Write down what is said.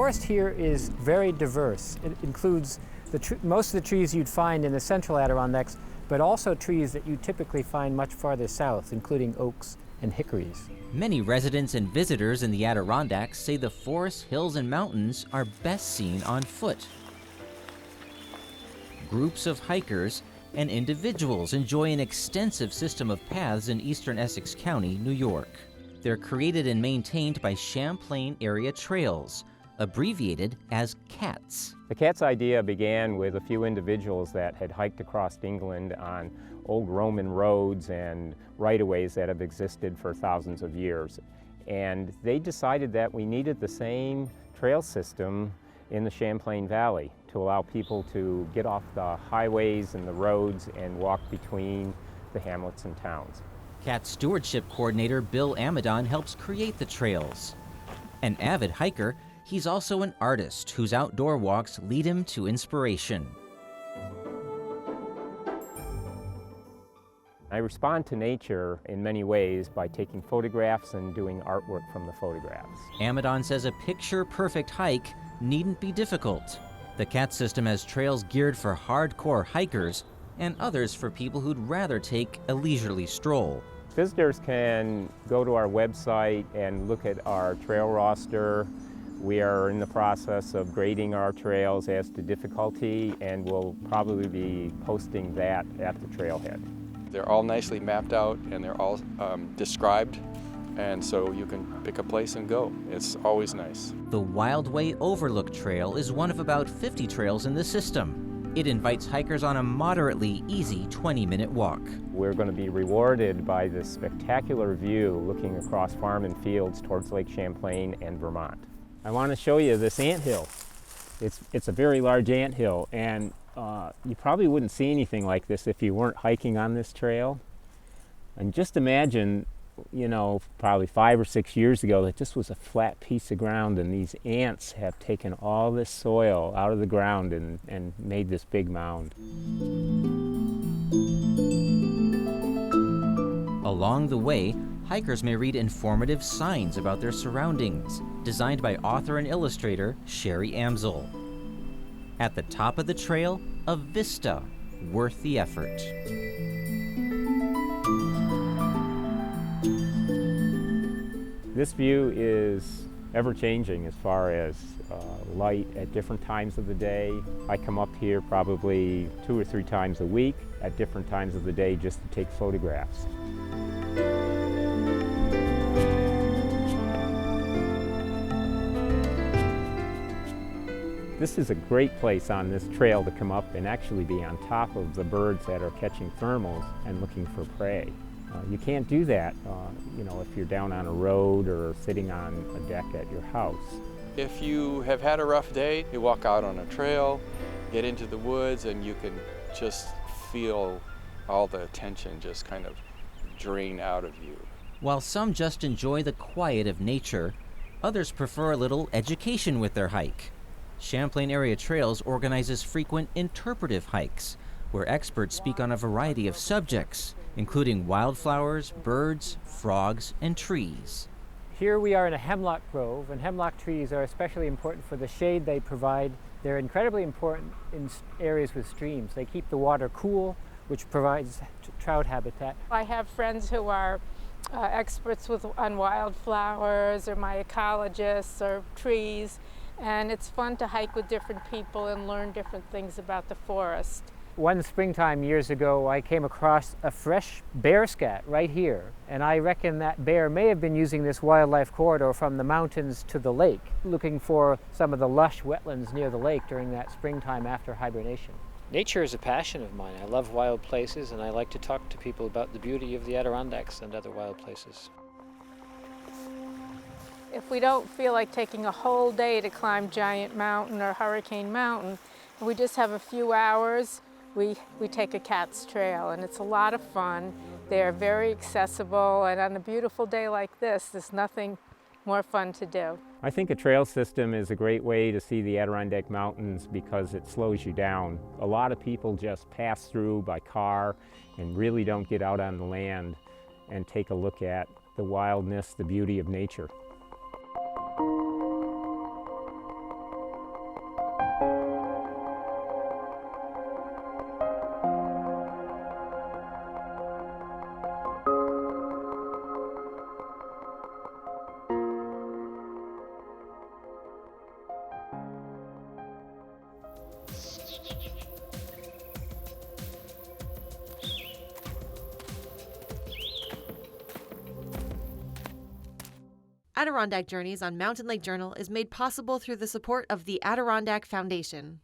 forest here is very diverse. It includes most of the trees you'd find in the central Adirondacks, but also trees that you typically find much farther south, including oaks and hickories. Many residents and visitors in the Adirondacks say the forests, hills, and mountains are best seen on foot. Groups of hikers and individuals enjoy an extensive system of paths in eastern Essex County, New York. They're created and maintained by Champlain Area Trails, abbreviated as CATS. The CATS idea began with a few individuals that had hiked across England on old Roman roads and right-of-ways that have existed for thousands of years. And they decided that we needed the same trail system in the Champlain Valley to allow people to get off the highways and the roads and walk between the hamlets and towns. CATS Stewardship Coordinator Bill Amidon helps create the trails. An avid hiker, he's also an artist whose outdoor walks lead him to inspiration. I respond to nature in many ways by taking photographs and doing artwork from the photographs. Amidon says a picture-perfect hike needn't be difficult. The CATS system has trails geared for hardcore hikers and others for people who'd rather take a leisurely stroll. Visitors can go to our website and look at our trail roster. We are in the process of grading our trails as to difficulty, and we'll probably be posting that at the trailhead. They're all nicely mapped out and they're all described, and so you can pick a place and go. It's always nice. The Wild Way Overlook Trail is one of about 50 trails in the system. It invites hikers on a moderately easy 20-minute walk. We're going to be rewarded by this spectacular view looking across farm and fields towards Lake Champlain and Vermont. I want to show you this anthill. It's a very large anthill, and you probably wouldn't see anything like this if you weren't hiking on this trail. And just imagine, you know, probably 5 or 6 years ago that this was a flat piece of ground, and these ants have taken all this soil out of the ground and made this big mound. Along the way, hikers may read informative signs about their surroundings, designed by author and illustrator Sherry Amsel. At the top of the trail, a vista worth the effort. This view is ever-changing as far as light at different times of the day. I come up here probably 2 or 3 times a week at different times of the day just to take photographs. This is a great place on this trail to come up and actually be on top of the birds that are catching thermals and looking for prey. You can't do that, you know, if you're down on a road or sitting on a deck at your house. If you have had a rough day, you walk out on a trail, get into the woods, and you can just feel all the tension just kind of drain out of you. While some just enjoy the quiet of nature, others prefer a little education with their hike. Champlain Area Trails organizes frequent interpretive hikes, where experts speak on a variety of subjects, including wildflowers, birds, frogs, and trees. Here we are in a hemlock grove, and hemlock trees are especially important for the shade they provide. They're incredibly important in areas with streams. They keep the water cool, which provides trout habitat. I have friends who are experts on wildflowers, or my ecologists, or trees, and it's fun to hike with different people and learn different things about the forest. One springtime years ago, I came across a fresh bear scat right here, and I reckon that bear may have been using this wildlife corridor from the mountains to the lake, looking for some of the lush wetlands near the lake during that springtime after hibernation. Nature is a passion of mine. I love wild places, and I like to talk to people about the beauty of the Adirondacks and other wild places. If we don't feel like taking a whole day to climb Giant Mountain or Hurricane Mountain, and we just have a few hours, we take a CATS trail, and it's a lot of fun. They're very accessible, and on a beautiful day like this, there's nothing more fun to do. I think a trail system is a great way to see the Adirondack Mountains because it slows you down. A lot of people just pass through by car and really don't get out on the land and take a look at the wildness, the beauty of nature. Adirondack Journeys on Mountain Lake Journal is made possible through the support of the Adirondack Foundation.